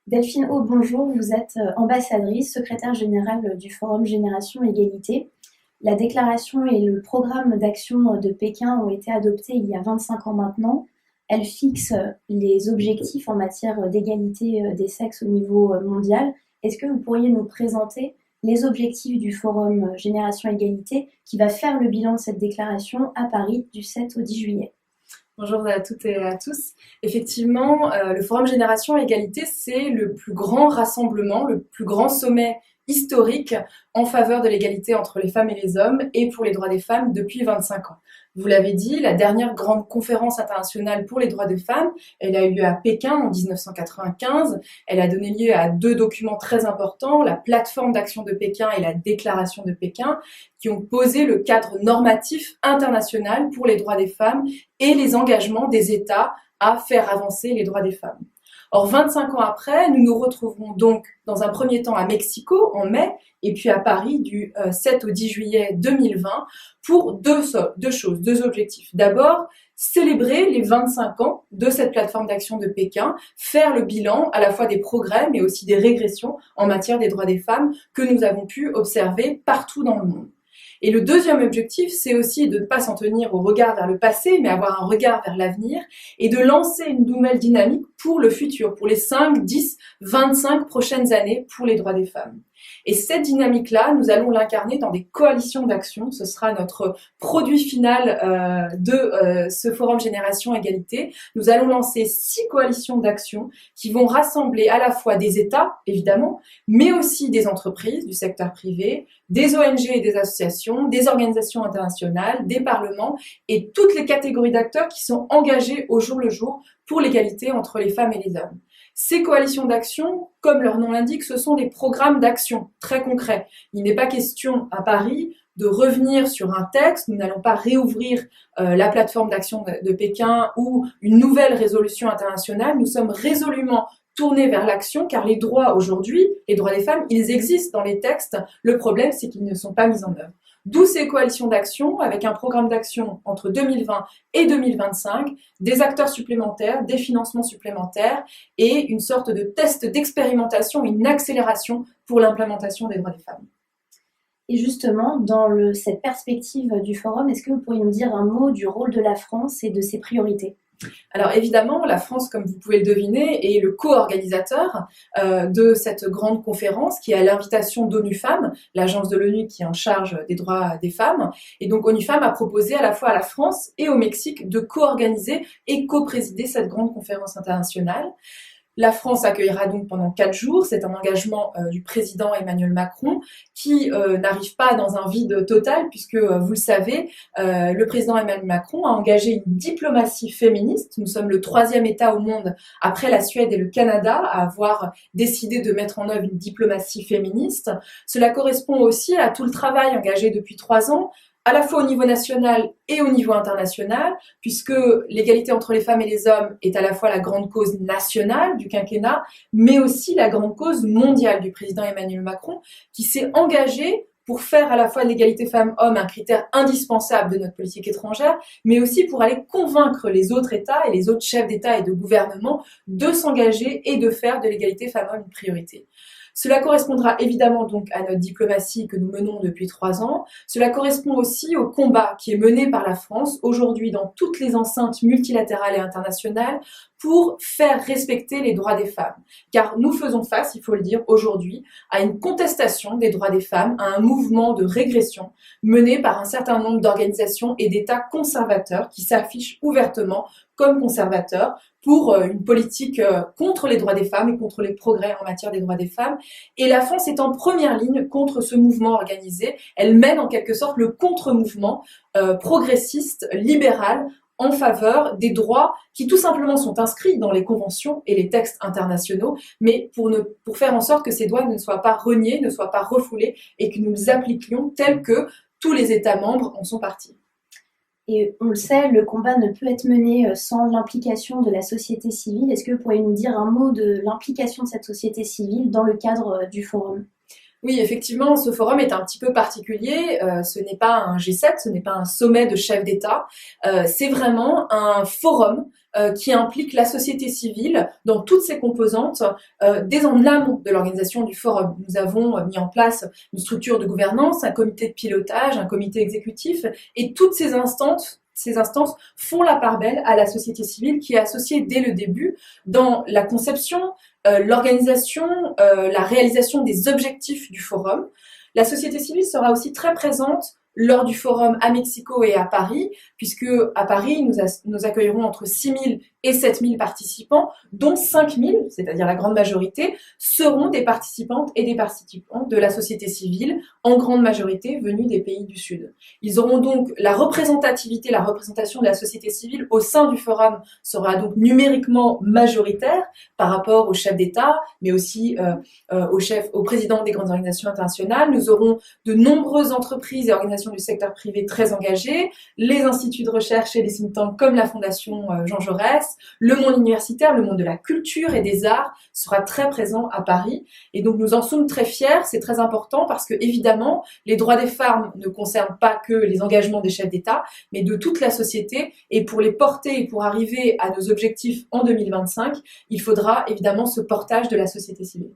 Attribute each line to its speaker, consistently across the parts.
Speaker 1: Delphine O, bonjour, vous êtes ambassadrice, secrétaire générale du Forum Génération Égalité. La déclaration et le programme d'action de Pékin ont été adoptés il y a 25 ans maintenant. Elle fixe les objectifs en matière d'égalité des sexes au niveau mondial. Est-ce que vous pourriez nous présenter les objectifs du Forum Génération Égalité qui va faire le bilan de cette déclaration à Paris du 7 au 10 juillet?
Speaker 2: Bonjour à toutes et à tous. Effectivement, le Forum Génération Égalité, c'est le plus grand rassemblement, le plus grand sommet historique en faveur de l'égalité entre les femmes et les hommes et pour les droits des femmes depuis 25 ans. Vous l'avez dit, la dernière grande conférence internationale pour les droits des femmes, elle a eu lieu à Pékin en 1995. Elle a donné lieu à deux documents très importants, la plateforme d'action de Pékin et la déclaration de Pékin, qui ont posé le cadre normatif international pour les droits des femmes et les engagements des États à faire avancer les droits des femmes. Or, 25 ans après, nous nous retrouverons donc dans un premier temps à Mexico en mai et puis à Paris du 7 au 10 juillet 2020 pour deux choses, deux objectifs. D'abord, célébrer les 25 ans de cette plateforme d'action de Pékin, faire le bilan à la fois des progrès mais aussi des régressions en matière des droits des femmes que nous avons pu observer partout dans le monde. Et le deuxième objectif, c'est aussi de ne pas s'en tenir au regard vers le passé, mais avoir un regard vers l'avenir et de lancer une nouvelle dynamique pour le futur, pour les 5, 10, 25 prochaines années pour les droits des femmes. Et cette dynamique-là, nous allons l'incarner dans des coalitions d'action. Ce sera notre produit final de ce Forum Génération Égalité. Nous allons lancer 6 coalitions d'action qui vont rassembler à la fois des États, évidemment, mais aussi des entreprises du secteur privé, des ONG et des associations, des organisations internationales, des parlements et toutes les catégories d'acteurs qui sont engagés au jour le jour pour l'égalité entre les femmes et les hommes. Ces coalitions d'action, comme leur nom l'indique, ce sont des programmes d'action très concrets. Il n'est pas question à Paris de revenir sur un texte, nous n'allons pas réouvrir la plateforme d'action de Pékin ou une nouvelle résolution internationale, nous sommes résolument tournés vers l'action car les droits aujourd'hui, les droits des femmes, ils existent dans les textes, le problème c'est qu'ils ne sont pas mis en œuvre. D'où ces coalitions d'action avec un programme d'action entre 2020 et 2025, des acteurs supplémentaires, des financements supplémentaires et une sorte de test d'expérimentation, une accélération pour l'implémentation des droits des femmes.
Speaker 1: Et justement, dans cette perspective du forum, est-ce que vous pourriez nous dire un mot du rôle de la France et de ses priorités ?
Speaker 2: Alors évidemment, la France, comme vous pouvez le deviner, est le co-organisateur de cette grande conférence qui est à l'invitation d'ONU Femmes, l'agence de l'ONU qui est en charge des droits des femmes. Et donc ONU Femmes a proposé à la fois à la France et au Mexique de co-organiser et co-présider cette grande conférence internationale. La France accueillera donc pendant 4 jours. C'est un engagement du président Emmanuel Macron qui n'arrive pas dans un vide total puisque, vous le savez, le président Emmanuel Macron a engagé une diplomatie féministe. Nous sommes le 3e État au monde, après la Suède et le Canada, à avoir décidé de mettre en œuvre une diplomatie féministe. Cela correspond aussi à tout le travail engagé depuis 3 ans, à la fois au niveau national et au niveau international, puisque l'égalité entre les femmes et les hommes est à la fois la grande cause nationale du quinquennat, mais aussi la grande cause mondiale du président Emmanuel Macron, qui s'est engagé pour faire à la fois l'égalité femmes-hommes un critère indispensable de notre politique étrangère, mais aussi pour aller convaincre les autres États et les autres chefs d'État et de gouvernement de s'engager et de faire de l'égalité femmes-hommes une priorité. Cela correspondra évidemment donc à notre diplomatie que nous menons depuis 3 ans. Cela correspond aussi au combat qui est mené par la France aujourd'hui dans toutes les enceintes multilatérales et internationales pour faire respecter les droits des femmes. Car nous faisons face, il faut le dire aujourd'hui, à une contestation des droits des femmes, à un mouvement de régression mené par un certain nombre d'organisations et d'États conservateurs qui s'affichent ouvertement comme conservateurs pour une politique contre les droits des femmes et contre les progrès en matière des droits des femmes. Et la France est en première ligne contre ce mouvement organisé. Elle mène en quelque sorte le contre-mouvement progressiste, libéral, en faveur des droits qui tout simplement sont inscrits dans les conventions et les textes internationaux, mais pour faire en sorte que ces droits ne soient pas reniés, ne soient pas refoulés et que nous les appliquions tels que tous les États membres en sont partis.
Speaker 1: Et on le sait, le combat ne peut être mené sans l'implication de la société civile. Est-ce que vous pourriez nous dire un mot de l'implication de cette société civile dans le cadre du forum ?
Speaker 2: Oui, effectivement, ce forum est un petit peu particulier. Ce n'est pas un G7, ce n'est pas un sommet de chefs d'État. C'est vraiment un forum qui implique la société civile dans toutes ses composantes dès en amont de l'organisation du forum. Nous avons mis en place une structure de gouvernance, un comité de pilotage, un comité exécutif, et toutes ces instances font la part belle à la société civile qui est associée dès le début dans la conception, l'organisation, la réalisation des objectifs du forum. La société civile sera aussi très présente lors du forum à Mexico et à Paris, puisque à Paris, nous accueillerons entre 6 000 et 7 000 participants, dont 5 000, c'est-à-dire la grande majorité, seront des participantes et des participants de la société civile, en grande majorité venus des pays du Sud. Ils auront donc la représentativité, la représentation de la société civile au sein du forum sera donc numériquement majoritaire par rapport aux chefs d'État, mais aussi aux présidents des grandes organisations internationales. Nous aurons de nombreuses entreprises et organisations du secteur privé très engagées, les instituts de recherche et les think tanks comme la Fondation Jean Jaurès, le monde universitaire, le monde de la culture et des arts sera très présent à Paris. Et donc nous en sommes très fiers, c'est très important parce que évidemment les droits des femmes ne concernent pas que les engagements des chefs d'État, mais de toute la société. Et pour les porter et pour arriver à nos objectifs en 2025, il faudra évidemment ce portage de la société civile.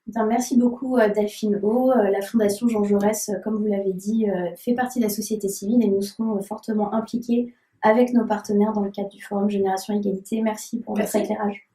Speaker 1: Bien, merci beaucoup Delphine O. La Fondation Jean Jaurès, comme vous l'avez dit, fait partie de la société civile et nous serons fortement impliqués avec nos partenaires dans le cadre du Forum Génération Égalité. Merci pour votre éclairage.